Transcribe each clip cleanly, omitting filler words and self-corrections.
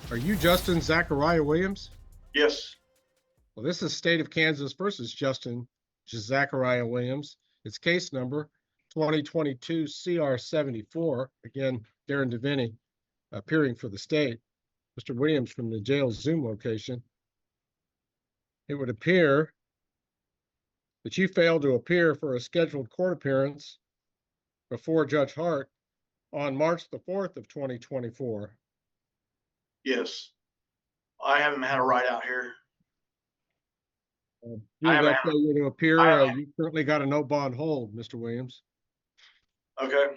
Are you Justin Zachariah Williams? Yes. Well, this is State of Kansas versus Justin Zachariah Williams. It's case number 2022 CR 74. Again, Darren DeVinny appearing for the state. Mr. Williams from the jail Zoom location. It would appear that you failed to appear for a scheduled court appearance before Judge Hart on March the 4th of 2024. Yes. I haven't had a ride out here. Due to that failure to appear, haven't. you currently got a no bond hold, Mr. Williams. Okay.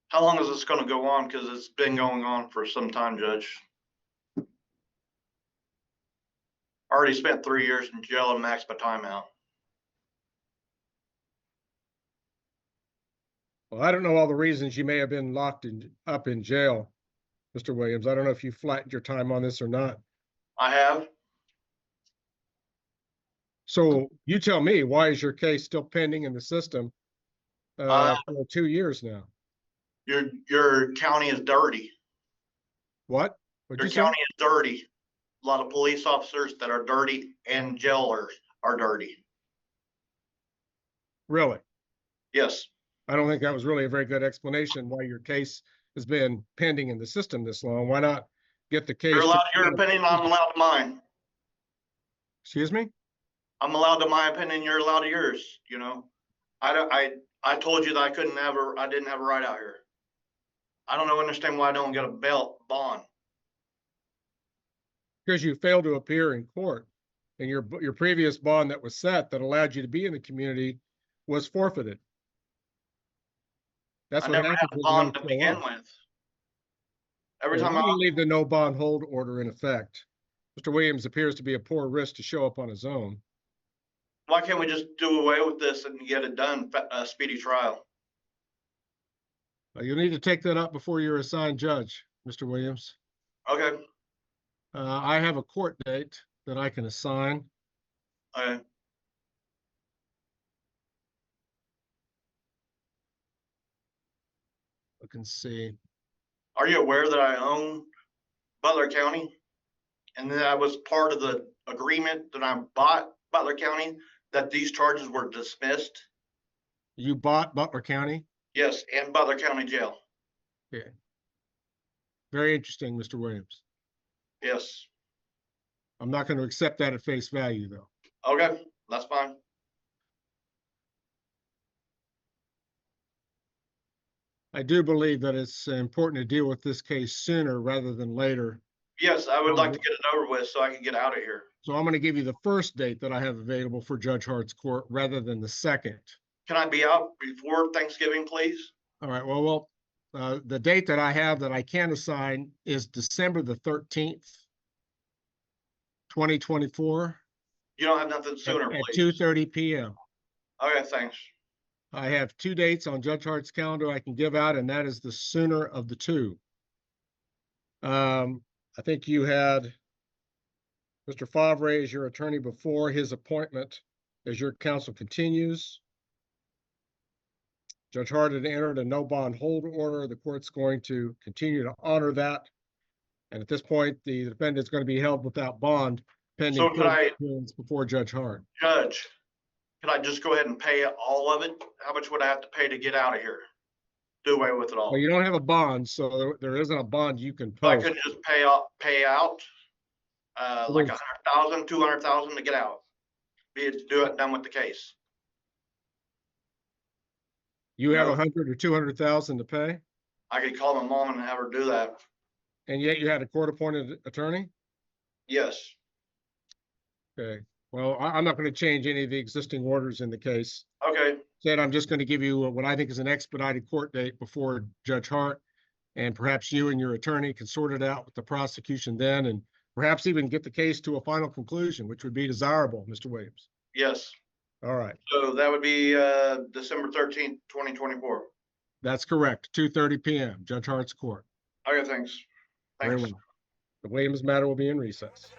How long is this going to go on? Because it's been going on for some time, Judge. I already spent 3 years in jail and maxed my time out. Well, I don't know all the reasons you may have been locked up in jail, Mr. Williams. I don't know if you flattened your time on this or not. I have. So you tell me, why is your case still pending in the system for 2 years now? Your county is dirty. What? Your county is dirty. A lot of police officers that are dirty and jailers are dirty. Really? Yes. I don't think that was really a very good explanation why your case has been pending in the system this long. Why not get the case? You're allowed your opinion. I'm allowed to mine. Excuse me? I'm allowed to my opinion. You're allowed to yours. You know, I told you that I didn't have a right out here. I don't understand why I don't get a bond. Because you failed to appear in court, and your previous bond that was set that allowed you to be in the community was forfeited. That's what happens. I never had a bond to begin with. Every time I leave the no bond hold order in effect, Mr. Williams appears to be a poor risk to show up on his own. Why can't we just do away with this and get it done, a speedy trial? You'll need to take that up before you're assigned judge, Mr. Williams. Okay. I have a court date that I can assign. Okay. I can see. Are you aware that I own Butler County? And that I was part of the agreement that I bought Butler County, that these charges were dismissed? You bought Butler County? Yes, and Butler County Jail. Okay. Very interesting, Mr. Williams. Yes. I'm not going to accept that at face value, though. Okay, that's fine. I do believe that it's important to deal with this case sooner rather than later. Yes, I would like to get it over with so I can get out of here. So I'm going to give you the first date that I have available for Judge Hart's court rather than the second. Can I be out before Thanksgiving, please? All right. Well, the date that I have that I can assign is December the 13th, 2024. You don't have nothing sooner, at please. 2:30 p.m. Okay, thanks. I have 2 dates on Judge Hart's calendar I can give out, and that is the sooner of the two. I think you had Mr. Favre as your attorney before his appointment as your counsel continues. Judge Hart had entered a no bond hold order. The court's going to continue to honor that. And at this point, the defendant is going to be held without bond pending appearance before Judge Hart. Judge, can I just go ahead and pay all of it? How much would I have to pay to get out of here? Do away with it all. Well, you don't have a bond, so there isn't a bond you can post. I could just pay out like 100,000, 200,000 to get out. Done with the case. You have 100 or 200,000 to pay? I could call my mom and have her do that. And yet you had a court-appointed attorney? Yes. Okay. Well, I'm not going to change any of the existing orders in the case. Okay. Said I'm just going to give you what I think is an expedited court date before Judge Hart, and perhaps you and your attorney can sort it out with the prosecution then, and perhaps even get the case to a final conclusion, which would be desirable, Mr. Williams. Yes. All right. So that would be December 13th, 2024. That's correct. 2:30 p.m. Judge Hart's court. Okay, thanks. Very well. The Williams matter will be in recess.